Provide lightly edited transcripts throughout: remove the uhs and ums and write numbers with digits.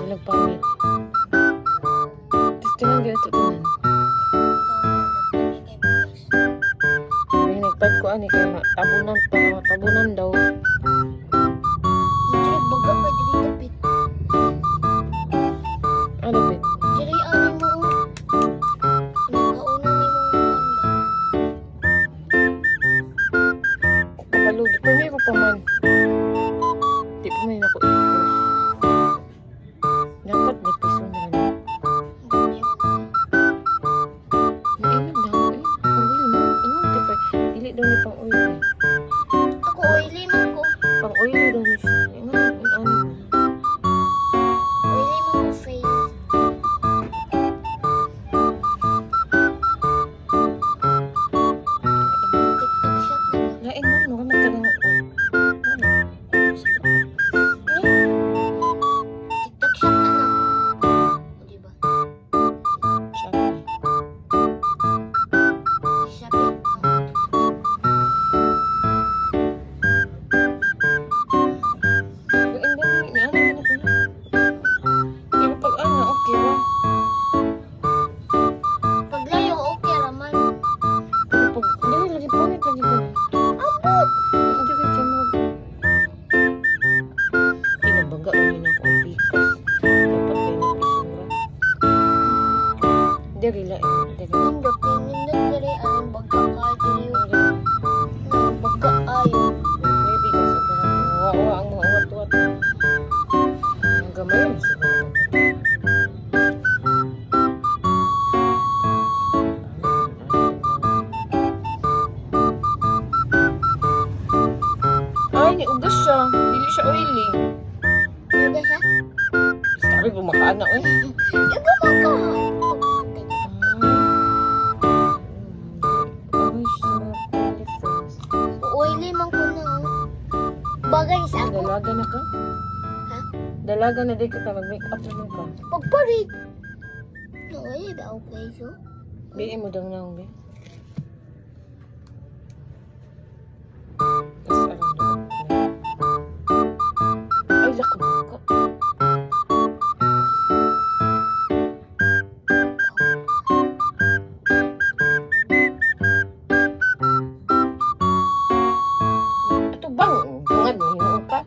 nagpangit. Gusto nang dito tanan. May nagpad ko ani kay tabunan para tabunan daw. Diri baga pa diri kapit. Ano bit? Diri ani mo. Nakauna ni mo ba? Kapalo, di pa may ko pa man. Di pa may nako ipos. Dapat may piso na lang. Mainit daw eh. Ang oil mo. Ingon ka pa. Dili daw ni pang oil eh. Ako oily man ko. Pang oil daw ni siya. Ingon ang ani mo. Oily man ko face. TikTok shop na. Lain man mo. Magkanang TikTok shop na na. O diba? Shopee. Shopee. Lain ba ni ano ka na po? Pero pag ano, okay ra. Paglayo okay raman. Pero pag dili lagi pangit lagi ba? Ambot. Hindi ka siya mag... Pinabaga ulit na ako ang pikas. Dapat kayo ng pisura. Dili lain. Dili. Nindot diri ang baga ka diri. Baga ayo. Maybe kasi parang wawa ang mga wat-wat. Ang gamay na siguro. Ay, niugas siya. Dili siya oily. Yoga siya? Sabi ko makaana eh. Yoga maka. Ay, siya. Oily face. Oily man ko na. Bagay sa ako. Dalaga na ka? Ha? Dalaga na di ka ka. Mag-make-up naman ka. Pagparit. No, eh, ba okay so? Biin mo daw na ang Tapos alam daw. Ay, lako ka. Ito bang? Bungad mo, hinuon ka?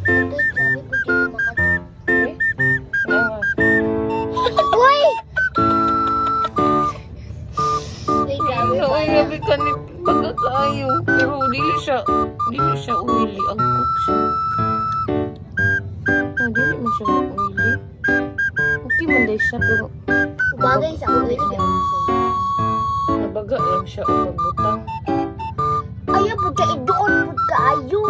Okay, sabi ko di ko makato. Eh? Nawa. Uy! Uy, grabe Ano, pa ay, na. gabi ka ni baga kayo. Pero dili siya oily. Ang cook siya. Ah, dili man siya oily. Okay man day siya, pero Bagay sa oily. nabaga lang siya o pagbutang. Ayaw po siya idoon po kaayo.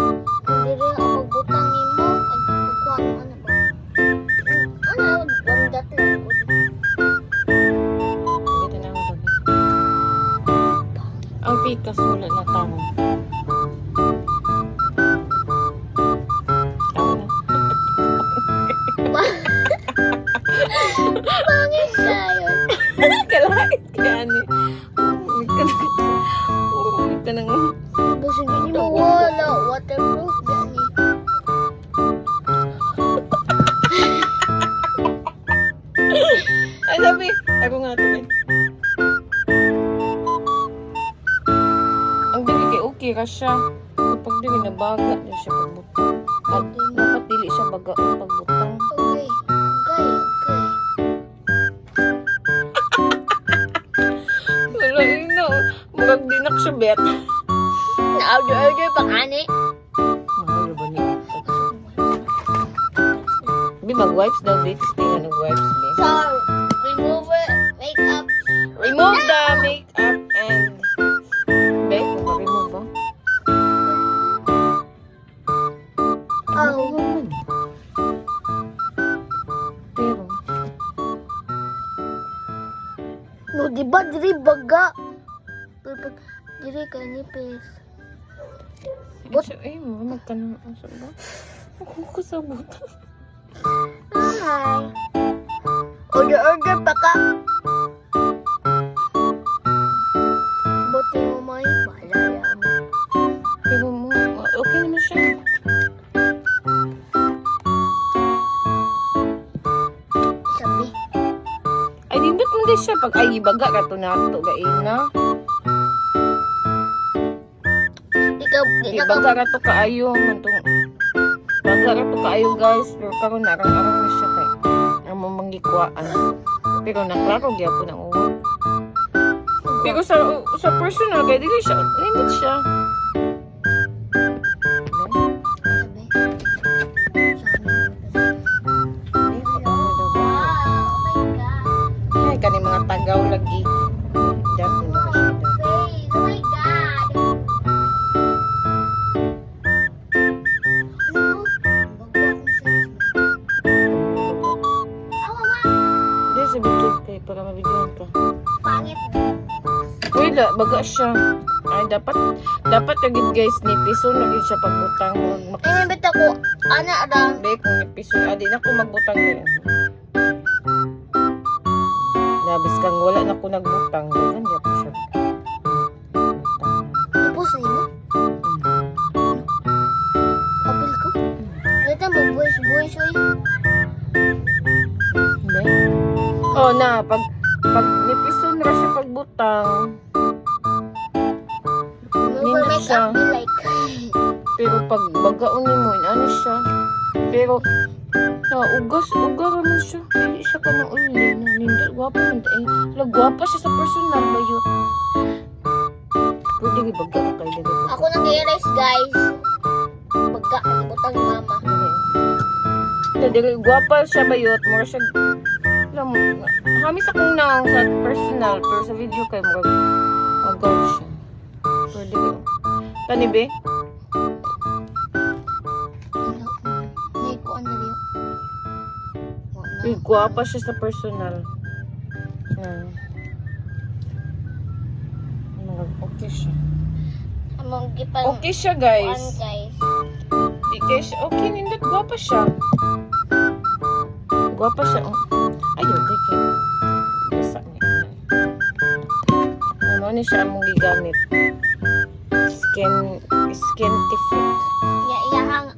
Hindi rin ang pagbutang ni mo. Ay, pagkuha mo ano ba? Ano, bandat lang ko. Dito na ako gabi. Ang pikas wala na tama. Tama na. Pangit tayo. Kalait ka ni. Uwi ka nang Tapos hindi mo wala. Waterproof yan eh. Ay, sabi. Ako nga ito eh. Ang dili kay okay ka siya. Kapag dili nabaga niya siya pagbutang. At dapat dili siya baga ang pagbutang. Okay. Okay, okay. Wala ina. Murag dinak siya bet. Na-order pa kani? Mahalo ba niya? Bi mag-wipes daw. Bi, tingnan nag-wipes. Bi. So, remove it, makeup. Remove the makeup and... Be, kung ma-remove ba? Oh. Man. Pero, No, di ba diri baga? Pero diri kay nipis. ay, mamag ka na. Asa ba? Ako kasabot. Hi. Order pa ka. Buti mo may malaya mo. pag ay baga ka to nato gaina. Di ka Baga ka to kaayo mantong. Baga ka to kaayo guys, pero karon narang-arang na siya kay amo manggikuan. Pero naklaro gyapon ang uwat. Pero sa personal kay dili siya limit siya. Ay kani mga tagaw lagi. Dat hindi ka siya dat. Di sa video kay para mabidyohan ka. Wala, baga siya. Ay dapat kagid guys ni piso na gid siya pagbutang Be, kung episode, di na ko magbutang din. Nabis kang wala na ko nagbutang. Ganyan, di ako siya. Be? Oh, na, pag episode na siya pagbutang, nindot siya. Pero pag bagaon ni mo, ano siya? Pero, uga raman siya. Hindi siya ka ng uli. Nindot, gwapa man tayo. Gwapa siya sa personal ba yun? Pwede baga ka kayo. Ako nang i-erase guys. Bagka, nagibutang ni mama. Dili, gwapa siya ba yun? Mura siya, alam mo, hamis akong naong sa personal, pero sa video kayo, magaw siya. Pwede ka. Kani, be? Gwapa siya sa personal. Okay siya. Okay siya, guys. Di kayo siya. Okay, nindot. Gwapa siya. Gwapa siya. Ayun, kay. Bisa niya. Ano ni siya among gigamit? Skintific. Iyahang